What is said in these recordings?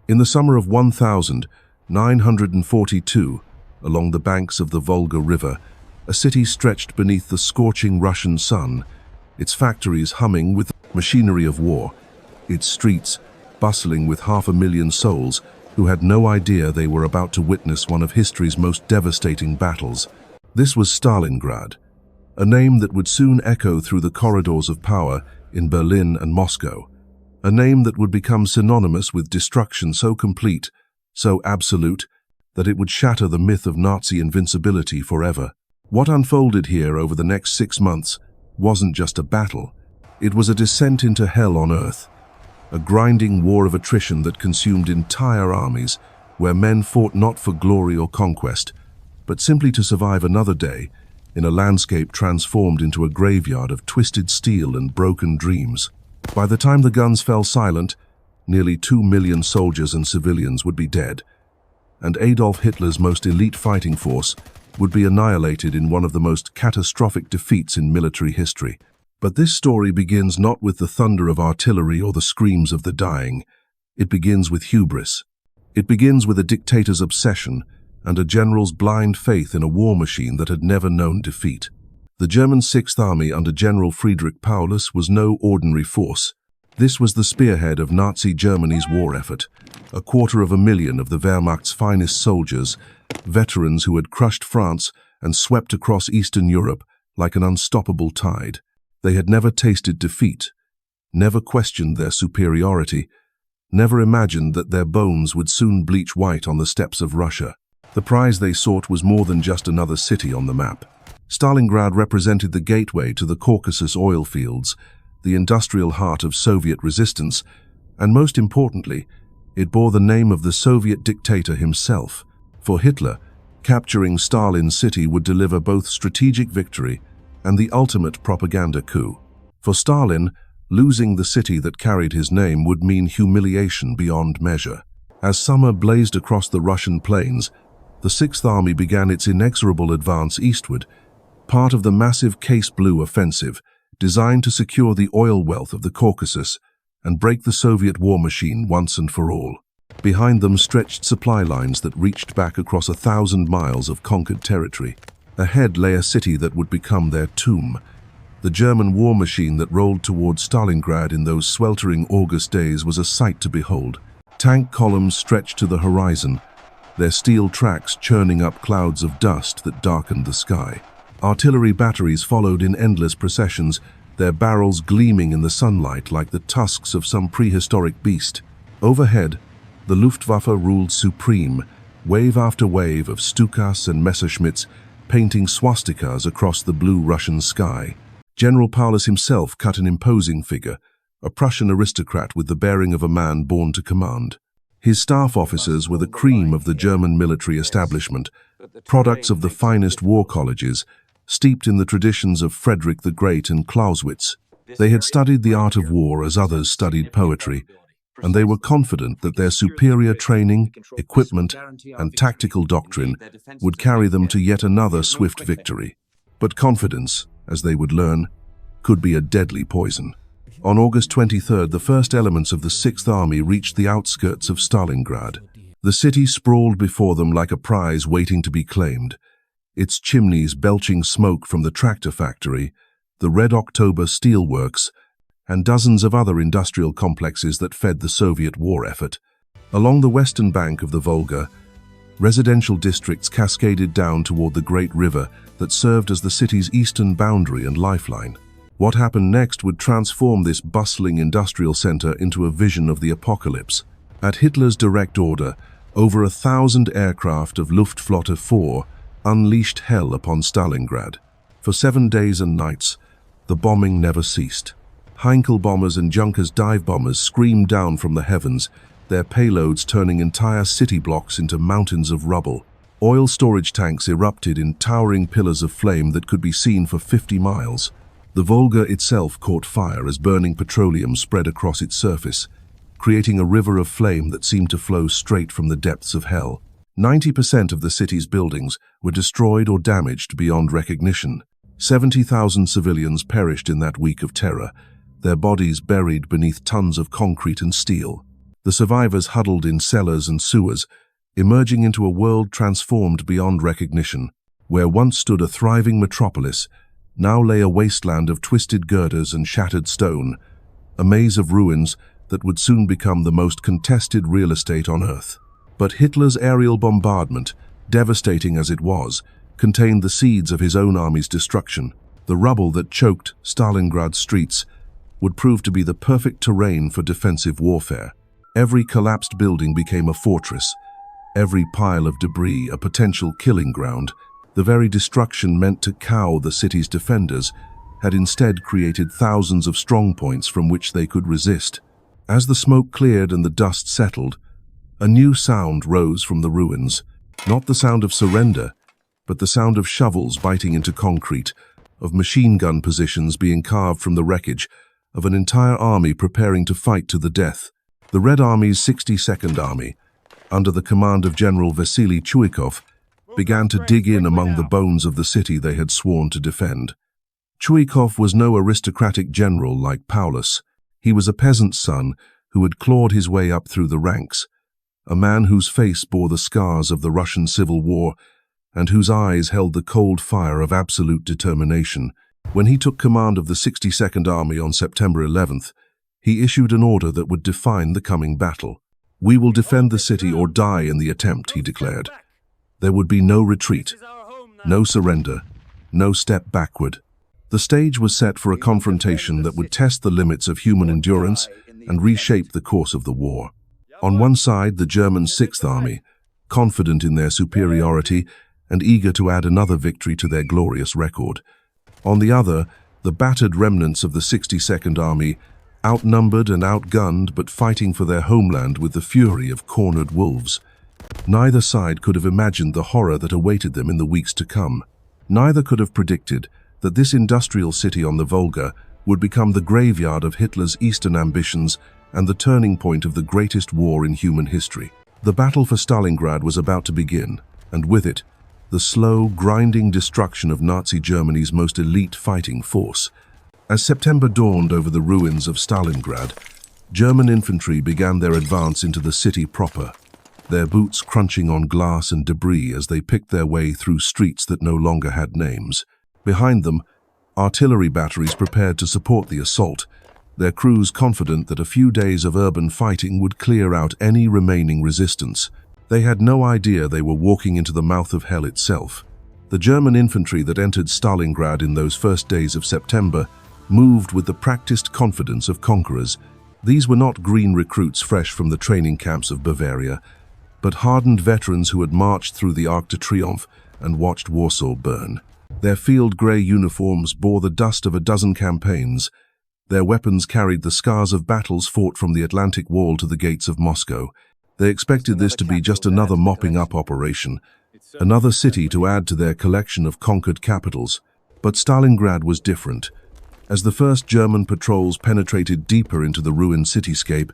In the summer of 1942, along the banks of the Volga River, a city stretched beneath the scorching Russian sun, its factories humming with the machinery of war, its streets bustling with 500,000 souls who had no idea they were about to witness one of history's most devastating battles. This was Stalingrad, a name that would soon echo through the corridors of power in Berlin and Moscow, a name that would become synonymous with destruction so complete, so absolute, that it would shatter the myth of Nazi invincibility forever. What unfolded here over the next 6 months wasn't just a battle. It was a descent into hell on earth, a grinding war of attrition that consumed entire armies, where men fought not for glory or conquest, but simply to survive another day in a landscape transformed into a graveyard of twisted steel and broken dreams. By the time the guns fell silent, nearly 2 million soldiers and civilians would be dead, and Adolf Hitler's most elite fighting force would be annihilated in one of the most catastrophic defeats in military history. But this story begins not with the thunder of artillery or the screams of the dying. It begins with hubris. It begins with a dictator's obsession and a general's blind faith in a war machine that had never known defeat. The German Sixth Army under General Friedrich Paulus was no ordinary force. This was the spearhead of Nazi Germany's war effort, 250,000 of the Wehrmacht's finest soldiers, veterans who had crushed France and swept across Eastern Europe like an unstoppable tide. They had never tasted defeat, never questioned their superiority, never imagined that their bones would soon bleach white on the steppes of Russia. The prize they sought was more than just another city on the map. Stalingrad represented the gateway to the Caucasus oil fields, the industrial heart of Soviet resistance, and most importantly, it bore the name of the Soviet dictator himself. For Hitler, capturing Stalin's city would deliver both strategic victory and the ultimate propaganda coup. For Stalin, losing the city that carried his name would mean humiliation beyond measure. As summer blazed across the Russian plains, the Sixth Army began its inexorable advance eastward, part of the massive Case Blue offensive, designed to secure the oil wealth of the Caucasus and break the Soviet war machine once and for all. Behind them stretched supply lines that reached back across 1,000 miles of conquered territory. Ahead lay a city that would become their tomb. The German war machine that rolled toward Stalingrad in those sweltering August days was a sight to behold. Tank columns stretched to the horizon, their steel tracks churning up clouds of dust that darkened the sky. Artillery batteries followed in endless processions, their barrels gleaming in the sunlight like the tusks of some prehistoric beast. Overhead, the Luftwaffe ruled supreme, wave after wave of Stukas and Messerschmitts painting swastikas across the blue Russian sky. General Paulus himself cut an imposing figure, a Prussian aristocrat with the bearing of a man born to command. His staff officers were the cream of the German military establishment, products of the finest war colleges, steeped in the traditions of Frederick the Great and Clausewitz. They had studied the art of war as others studied poetry, and they were confident that their superior training, equipment, and tactical doctrine would carry them to yet another swift victory. But confidence, as they would learn, could be a deadly poison. On August 23rd, the first elements of the Sixth Army reached the outskirts of Stalingrad. The city sprawled before them like a prize waiting to be claimed, its chimneys belching smoke from the tractor factory, the Red October steelworks, and dozens of other industrial complexes that fed the Soviet war effort. Along the western bank of the Volga, residential districts cascaded down toward the great river that served as the city's eastern boundary and lifeline. What happened next would transform this bustling industrial center into a vision of the apocalypse. At Hitler's direct order, over 1,000 aircraft of Luftwaffe 4 unleashed hell upon Stalingrad. For 7 days and nights, the bombing never ceased. Heinkel bombers and Junkers dive bombers screamed down from the heavens, their payloads turning entire city blocks into mountains of rubble. Oil storage tanks erupted in towering pillars of flame that could be seen for 50 miles. The Volga itself caught fire as burning petroleum spread across its surface, creating a river of flame that seemed to flow straight from the depths of hell. 90% of the city's buildings were destroyed or damaged beyond recognition. 70,000 civilians perished in that week of terror, their bodies buried beneath tons of concrete and steel. The survivors huddled in cellars and sewers, emerging into a world transformed beyond recognition. Where once stood a thriving metropolis, now lay a wasteland of twisted girders and shattered stone, a maze of ruins that would soon become the most contested real estate on Earth. But Hitler's aerial bombardment, devastating as it was, contained the seeds of his own army's destruction. The rubble that choked Stalingrad's streets would prove to be the perfect terrain for defensive warfare. Every collapsed building became a fortress, every pile of debris a potential killing ground. The very destruction meant to cow the city's defenders had instead created thousands of strongpoints from which they could resist. As the smoke cleared and the dust settled, a new sound rose from the ruins. Not the sound of surrender, but the sound of shovels biting into concrete, of machine gun positions being carved from the wreckage, of an entire army preparing to fight to the death. The Red Army's 62nd Army, under the command of General Vasily Chuikov, began to dig in among the bones of the city they had sworn to defend. Chuikov was no aristocratic general like Paulus. He was a peasant's son who had clawed his way up through the ranks, a man whose face bore the scars of the Russian Civil War and whose eyes held the cold fire of absolute determination. When he took command of the 62nd Army on September 11th, he issued an order that would define the coming battle. "We will defend the city or die in the attempt," he declared. There would be no retreat, no surrender, no step backward. The stage was set for a confrontation that would test the limits of human endurance and reshape the course of the war. On one side, the German 6th Army, confident in their superiority and eager to add another victory to their glorious record. On the other, the battered remnants of the 62nd Army, outnumbered and outgunned but fighting for their homeland with the fury of cornered wolves. Neither side could have imagined the horror that awaited them in the weeks to come. Neither could have predicted that this industrial city on the Volga would become the graveyard of Hitler's eastern ambitions and the turning point of the greatest war in human history. The battle for Stalingrad was about to begin, and with it, the slow, grinding destruction of Nazi Germany's most elite fighting force. As September dawned over the ruins of Stalingrad, German infantry began their advance into the city proper, their boots crunching on glass and debris as they picked their way through streets that no longer had names. Behind them, artillery batteries prepared to support the assault, their crews confident that a few days of urban fighting would clear out any remaining resistance. They had no idea they were walking into the mouth of hell itself. The German infantry that entered Stalingrad in those first days of September moved with the practiced confidence of conquerors. These were not green recruits fresh from the training camps of Bavaria, but hardened veterans who had marched through the Arc de Triomphe and watched Warsaw burn. Their field-grey uniforms bore the dust of a dozen campaigns. Their weapons carried the scars of battles fought from the Atlantic Wall to the gates of Moscow. They expected this to be just another mopping-up operation, another city to add to their collection of conquered capitals. But Stalingrad was different. As the first German patrols penetrated deeper into the ruined cityscape,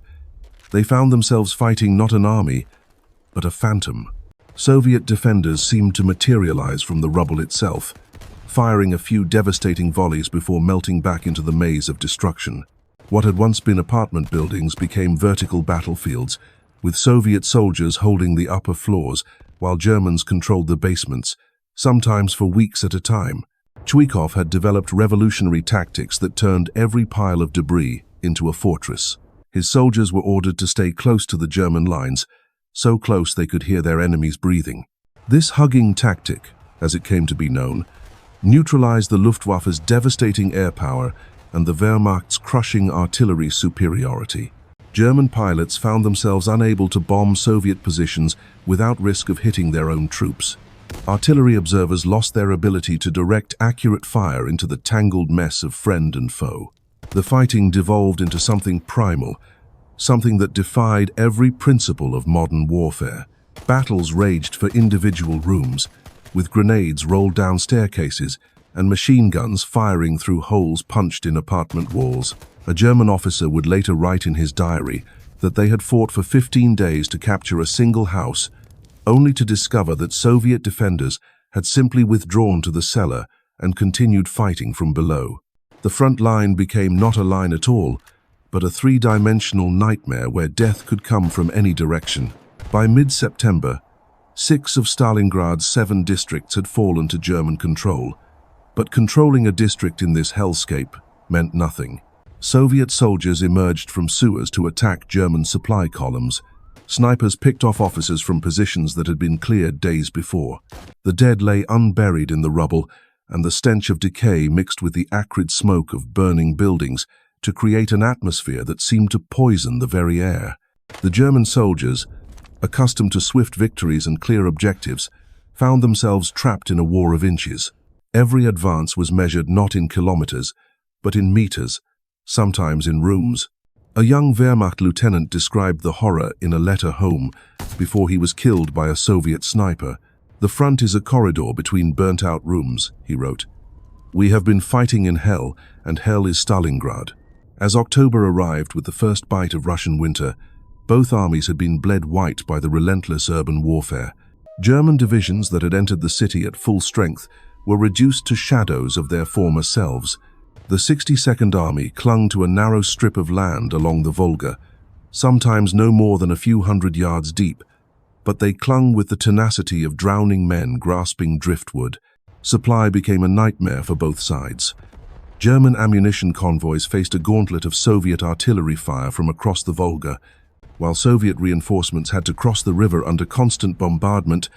they found themselves fighting not an army, but a phantom. Soviet defenders seemed to materialize from the rubble itself, firing a few devastating volleys before melting back into the maze of destruction. What had once been apartment buildings became vertical battlefields, with Soviet soldiers holding the upper floors while Germans controlled the basements, sometimes for weeks at a time. Chuikov had developed revolutionary tactics that turned every pile of debris into a fortress. His soldiers were ordered to stay close to the German lines, so close they could hear their enemies breathing. This hugging tactic, as it came to be known, neutralized the Luftwaffe's devastating air power and the Wehrmacht's crushing artillery superiority. German pilots found themselves unable to bomb Soviet positions without risk of hitting their own troops. Artillery observers lost their ability to direct accurate fire into the tangled mess of friend and foe. The fighting devolved into something primal, something that defied every principle of modern warfare. Battles raged for individual rooms, with grenades rolled down staircases and machine guns firing through holes punched in apartment walls. A German officer would later write in his diary that they had fought for 15 days to capture a single house, only to discover that Soviet defenders had simply withdrawn to the cellar and continued fighting from below. The front line became not a line at all, but a three-dimensional nightmare where death could come from any direction. By mid-September, 6 of Stalingrad's 7 districts had fallen to German control, but controlling a district in this hellscape meant nothing. Soviet soldiers emerged from sewers to attack German supply columns. Snipers picked off officers from positions that had been cleared days before. The dead lay unburied in the rubble, and the stench of decay mixed with the acrid smoke of burning buildings to create an atmosphere that seemed to poison the very air. The German soldiers, accustomed to swift victories and clear objectives, found themselves trapped in a war of inches. Every advance was measured not in kilometers, but in meters, sometimes in rooms. A young Wehrmacht lieutenant described the horror in a letter home before he was killed by a Soviet sniper. "The front is a corridor between burnt-out rooms," he wrote. "We have been fighting in hell, and hell is Stalingrad." As October arrived with the first bite of Russian winter, both armies had been bled white by the relentless urban warfare. German divisions that had entered the city at full strength were reduced to shadows of their former selves. The 62nd Army clung to a narrow strip of land along the Volga, sometimes no more than a few hundred yards deep, but they clung with the tenacity of drowning men grasping driftwood. Supply became a nightmare for both sides. German ammunition convoys faced a gauntlet of Soviet artillery fire from across the Volga, while Soviet reinforcements had to cross the river under constant bombardment,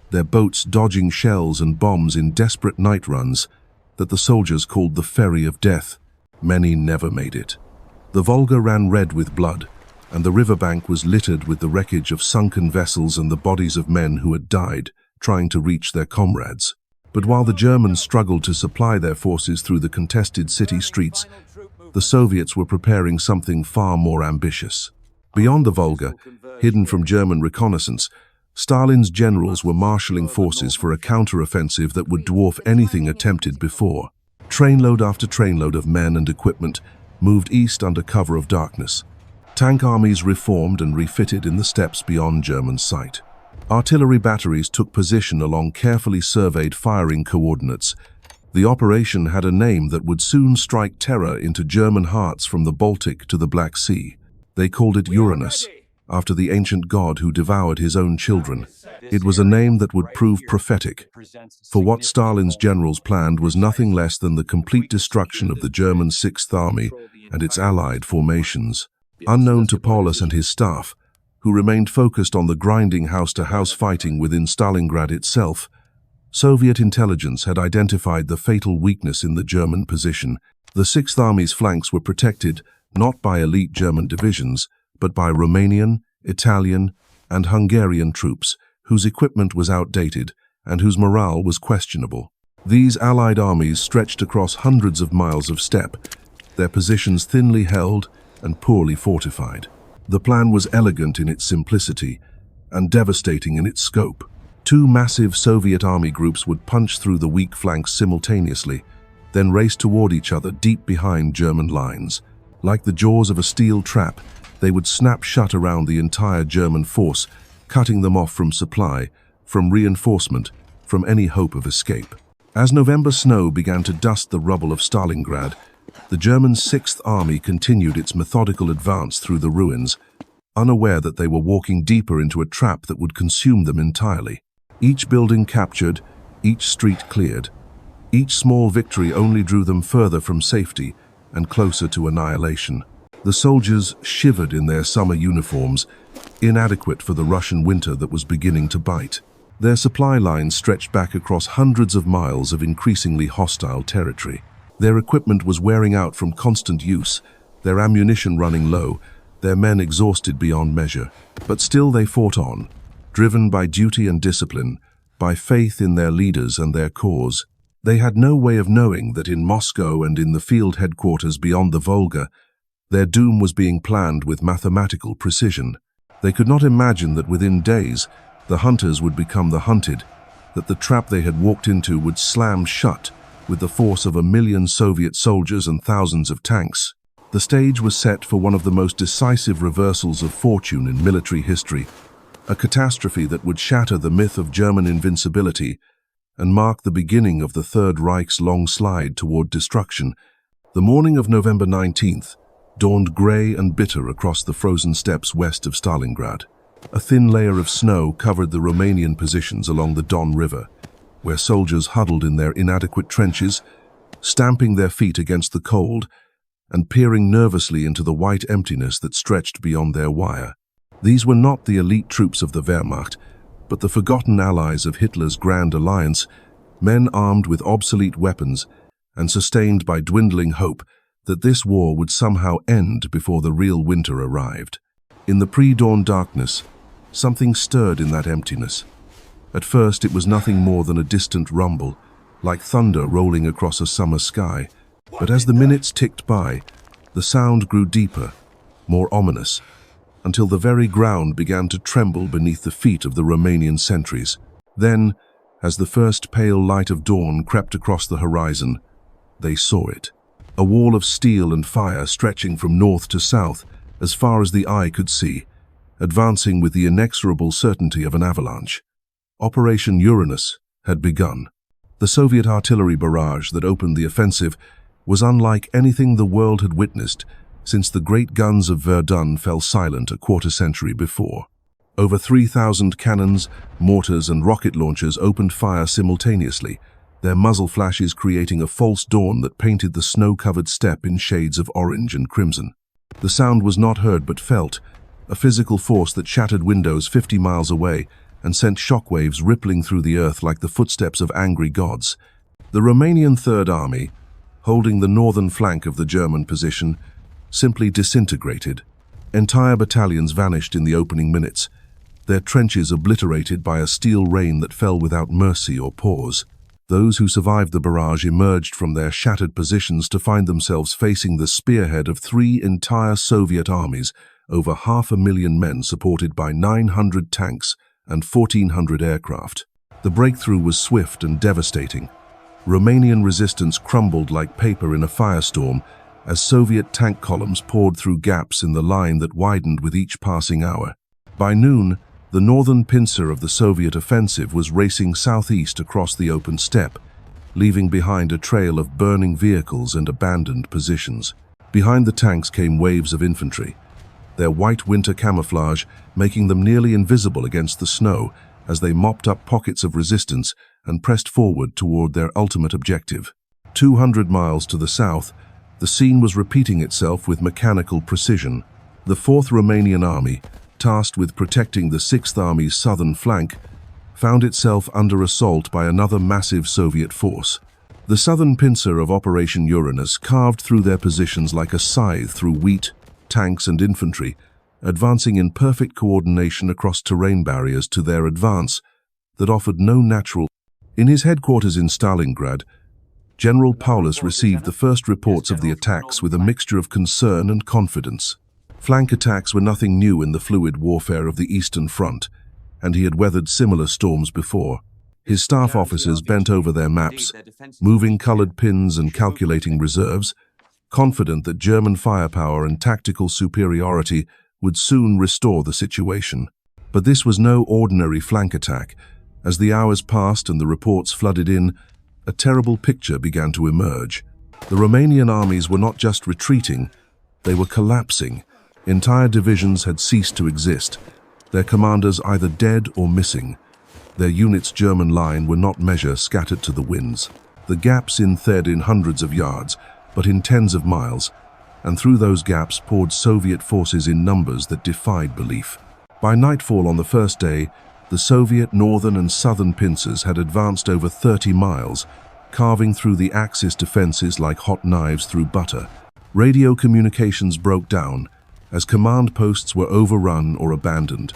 their boats dodging shells and bombs in desperate night runs that the soldiers called the Ferry of Death. Many never made it. The Volga ran red with blood, and the riverbank was littered with the wreckage of sunken vessels and the bodies of men who had died trying to reach their comrades. But while the Germans struggled to supply their forces through the contested city streets, the Soviets were preparing something far more ambitious. Beyond the Volga, hidden from German reconnaissance, Stalin's generals were marshalling forces for a counteroffensive that would dwarf anything attempted before. Trainload after trainload of men and equipment moved east under cover of darkness. Tank armies reformed and refitted in the steppes beyond German sight. Artillery batteries took position along carefully surveyed firing coordinates. The operation had a name that would soon strike terror into German hearts from the Baltic to the Black Sea. They called it Uranus, after the ancient god who devoured his own children. It was a name that would prove prophetic, for what Stalin's generals planned was nothing less than the complete destruction of the German Sixth Army and its allied formations. Unknown to Paulus and his staff, who remained focused on the grinding house-to-house fighting within Stalingrad itself, Soviet intelligence had identified the fatal weakness in the German position. The Sixth Army's flanks were protected not by elite German divisions, but by Romanian, Italian, and Hungarian troops, whose equipment was outdated and whose morale was questionable. These allied armies stretched across hundreds of miles of steppe, their positions thinly held and poorly fortified. The plan was elegant in its simplicity and devastating in its scope. 2 massive Soviet army groups would punch through the weak flanks simultaneously, then race toward each other deep behind German lines. Like the jaws of a steel trap, they would snap shut around the entire German force, cutting them off from supply, from reinforcement, from any hope of escape. As November snow began to dust the rubble of Stalingrad, the German Sixth Army continued its methodical advance through the ruins, unaware that they were walking deeper into a trap that would consume them entirely. Each building captured, each street cleared. Each small victory only drew them further from safety and closer to annihilation. The soldiers shivered in their summer uniforms, inadequate for the Russian winter that was beginning to bite. Their supply lines stretched back across hundreds of miles of increasingly hostile territory. Their equipment was wearing out from constant use, their ammunition running low, their men exhausted beyond measure. But still they fought on, driven by duty and discipline, by faith in their leaders and their cause. They had no way of knowing that in Moscow and in the field headquarters beyond the Volga, their doom was being planned with mathematical precision. They could not imagine that within days, the hunters would become the hunted, that the trap they had walked into would slam shut with the force of 1 million Soviet soldiers and thousands of tanks. The stage was set for one of the most decisive reversals of fortune in military history, a catastrophe that would shatter the myth of German invincibility and mark the beginning of the Third Reich's long slide toward destruction. The morning of November 19th, dawned grey and bitter across the frozen steppes west of Stalingrad. A thin layer of snow covered the Romanian positions along the Don River, where soldiers huddled in their inadequate trenches, stamping their feet against the cold and peering nervously into the white emptiness that stretched beyond their wire. These were not the elite troops of the Wehrmacht, but the forgotten allies of Hitler's Grand Alliance, men armed with obsolete weapons and sustained by dwindling hope that this war would somehow end before the real winter arrived. In the pre-dawn darkness, something stirred in that emptiness. At first, it was nothing more than a distant rumble, like thunder rolling across a summer sky. But as the minutes ticked by, the sound grew deeper, more ominous, until the very ground began to tremble beneath the feet of the Romanian sentries. Then, as the first pale light of dawn crept across the horizon, they saw it. A wall of steel and fire stretching from north to south, as far as the eye could see, advancing with the inexorable certainty of an avalanche. Operation Uranus had begun. The Soviet artillery barrage that opened the offensive was unlike anything the world had witnessed since the great guns of Verdun fell silent a quarter-century before. Over 3,000 cannons, mortars and rocket launchers opened fire simultaneously, their muzzle flashes creating a false dawn that painted the snow-covered steppe in shades of orange and crimson. The sound was not heard but felt, a physical force that shattered windows 50 miles away and sent shockwaves rippling through the earth like the footsteps of angry gods. The Romanian Third Army, holding the northern flank of the German position, simply disintegrated. Entire battalions vanished in the opening minutes, their trenches obliterated by a steel rain that fell without mercy or pause. Those who survived the barrage emerged from their shattered positions to find themselves facing the spearhead of 3 entire Soviet armies, over 500,000 men supported by 900 tanks and 1,400 aircraft. The breakthrough was swift and devastating. Romanian resistance crumbled like paper in a firestorm as Soviet tank columns poured through gaps in the line that widened with each passing hour. By noon, the northern pincer of the Soviet offensive was racing southeast across the open steppe, leaving behind a trail of burning vehicles and abandoned positions. Behind the tanks came waves of infantry, their white winter camouflage making them nearly invisible against the snow as they mopped up pockets of resistance and pressed forward toward their ultimate objective. 200 miles to the south, the scene was repeating itself with mechanical precision. The 4th Romanian Army, tasked with protecting the 6th Army's southern flank, found itself under assault by another massive Soviet force. The southern pincer of Operation Uranus carved through their positions like a scythe through wheat, tanks and infantry, advancing in perfect coordination across terrain barriers to their advance that offered no natural. In his headquarters in Stalingrad, General Paulus received the first reports of the attacks with a mixture of concern and confidence. Flank attacks were nothing new in the fluid warfare of the Eastern Front, and he had weathered similar storms before. His staff officers bent over their maps, moving colored pins and calculating reserves, confident that German firepower and tactical superiority would soon restore the situation. But this was no ordinary flank attack. As the hours passed and the reports flooded in, a terrible picture began to emerge. The Romanian armies were not just retreating, they were collapsing. Entire divisions had ceased to exist, their commanders either dead or missing. Their units' German line were not measure scattered to the winds. The gaps thinned in hundreds of yards, but in tens of miles, and through those gaps poured Soviet forces in numbers that defied belief. By nightfall on the first day, the Soviet northern and southern pincers had advanced over 30 miles, carving through the Axis defenses like hot knives through butter. Radio communications broke down, as command posts were overrun or abandoned.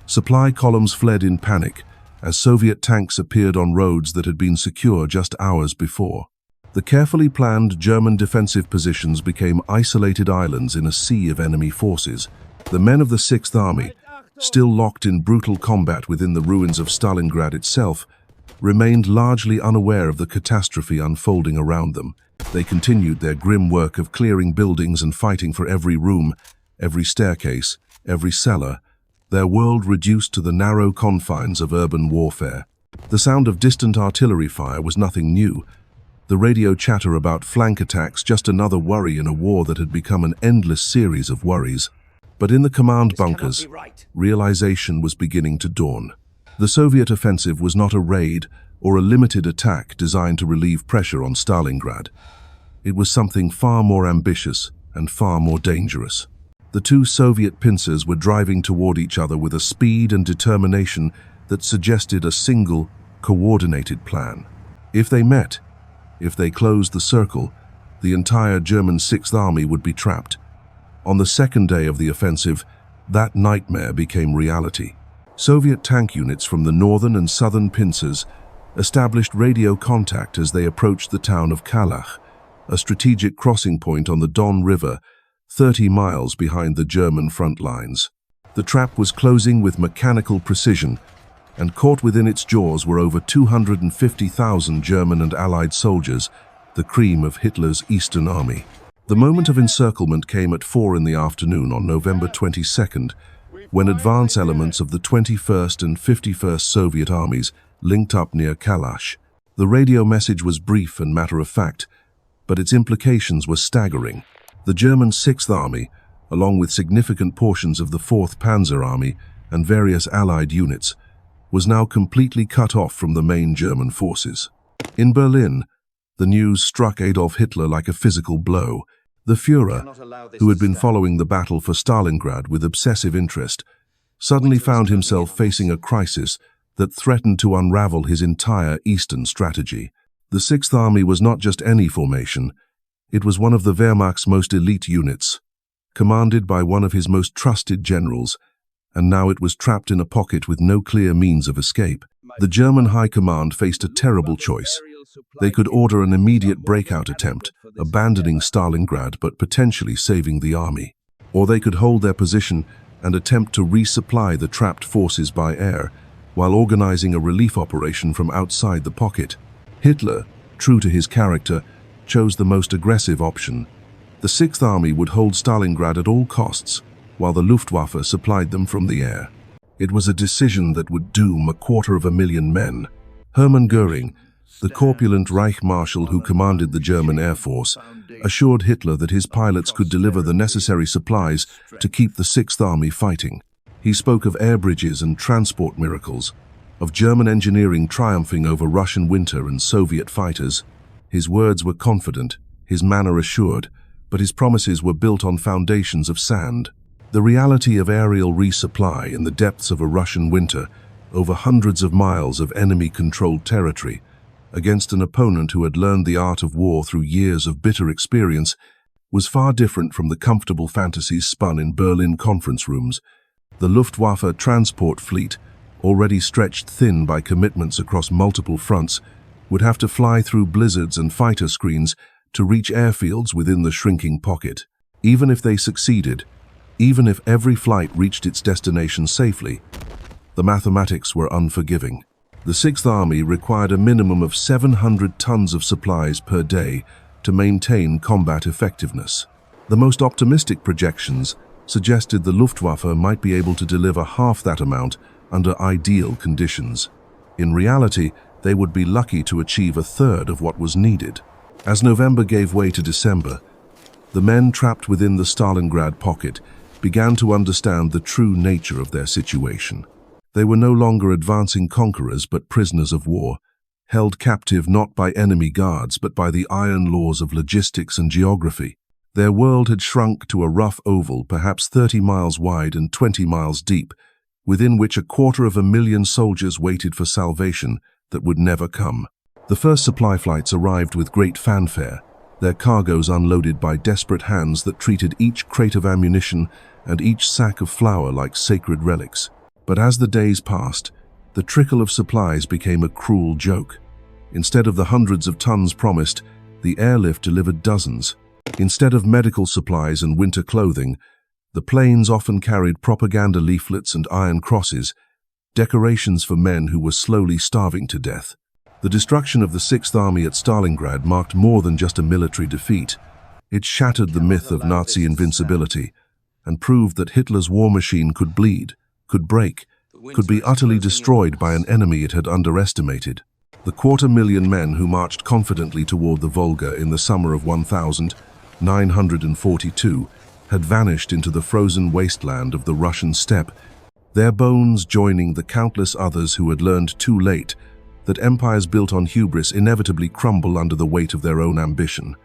Supply columns fled in panic, as Soviet tanks appeared on roads that had been secure just hours before. The carefully planned German defensive positions became isolated islands in a sea of enemy forces. The men of the 6th Army, still locked in brutal combat within the ruins of Stalingrad itself, remained largely unaware of the catastrophe unfolding around them. They continued their grim work of clearing buildings and fighting for every room, every staircase, every cellar, their world reduced to the narrow confines of urban warfare. The sound of distant artillery fire was nothing new. The radio chatter about flank attacks just another worry in a war that had become an endless series of worries. But in the command bunkers, realization was beginning to dawn. The Soviet offensive was not a raid or a limited attack designed to relieve pressure on Stalingrad. It was something far more ambitious and far more dangerous. The two Soviet pincers were driving toward each other with a speed and determination that suggested a single, coordinated plan. If they met, if they closed the circle, the entire German Sixth Army would be trapped. On the second day of the offensive, that nightmare became reality. Soviet tank units from the northern and southern pincers established radio contact as they approached the town of Kalach, a strategic crossing point on the Don River, 30 miles behind the German front lines. The trap was closing with mechanical precision, and caught within its jaws were over 250,000 German and Allied soldiers, the cream of Hitler's Eastern Army. The moment of encirclement came at 4 in the afternoon on November 22nd, when advance elements of the 21st and 51st Soviet armies linked up near Kalach. The radio message was brief and matter-of-fact, but its implications were staggering. The German Sixth Army, along with significant portions of the 4th Panzer Army and various Allied units, was now completely cut off from the main German forces. In Berlin, the news struck Adolf Hitler like a physical blow. The Führer, who had been following the battle for Stalingrad with obsessive interest, suddenly found himself facing a crisis that threatened to unravel his entire Eastern strategy. The Sixth Army was not just any formation, it was one of the Wehrmacht's most elite units, commanded by one of his most trusted generals, and now it was trapped in a pocket with no clear means of escape. The German High Command faced a terrible choice. They could order an immediate breakout attempt, abandoning Stalingrad but potentially saving the army. Or they could hold their position and attempt to resupply the trapped forces by air, while organizing a relief operation from outside the pocket. Hitler, true to his character, chose the most aggressive option. The Sixth Army would hold Stalingrad at all costs, while the Luftwaffe supplied them from the air. It was a decision that would doom 250,000 men. Hermann Göring, the corpulent Reich Marshal who commanded the German Air Force, assured Hitler that his pilots could deliver the necessary supplies to keep the Sixth Army fighting. He spoke of air bridges and transport miracles, of German engineering triumphing over Russian winter and Soviet fighters. His words were confident, his manner assured, but his promises were built on foundations of sand. The reality of aerial resupply in the depths of a Russian winter, over hundreds of miles of enemy-controlled territory, against an opponent who had learned the art of war through years of bitter experience, was far different from the comfortable fantasies spun in Berlin conference rooms. The Luftwaffe transport fleet, already stretched thin by commitments across multiple fronts, would have to fly through blizzards and fighter screens to reach airfields within the shrinking pocket. Even if they succeeded, even if every flight reached its destination safely, the mathematics were unforgiving. The Sixth Army required a minimum of 700 tons of supplies per day to maintain combat effectiveness. The most optimistic projections suggested the Luftwaffe might be able to deliver half that amount under ideal conditions. In reality, they would be lucky to achieve a third of what was needed. As November gave way to December, the men trapped within the Stalingrad pocket began to understand the true nature of their situation. They were no longer advancing conquerors but prisoners of war, held captive not by enemy guards but by the iron laws of logistics and geography. Their world had shrunk to a rough oval, perhaps 30 miles wide and 20 miles deep, within which 250,000 soldiers waited for salvation that would never come. The first supply flights arrived with great fanfare, their cargoes unloaded by desperate hands that treated each crate of ammunition and each sack of flour like sacred relics. But as the days passed, the trickle of supplies became a cruel joke. Instead of the hundreds of tons promised, the airlift delivered dozens. Instead of medical supplies and winter clothing, the planes often carried propaganda leaflets and iron crosses, decorations for men who were slowly starving to death. The destruction of the Sixth Army at Stalingrad marked more than just a military defeat. It shattered the myth of Nazi invincibility and proved that Hitler's war machine could bleed, could break, could be utterly destroyed by an enemy it had underestimated. The 250,000 men who marched confidently toward the Volga in the summer of 1942 had vanished into the frozen wasteland of the Russian steppe, their bones joining the countless others who had learned too late that empires built on hubris inevitably crumble under the weight of their own ambition.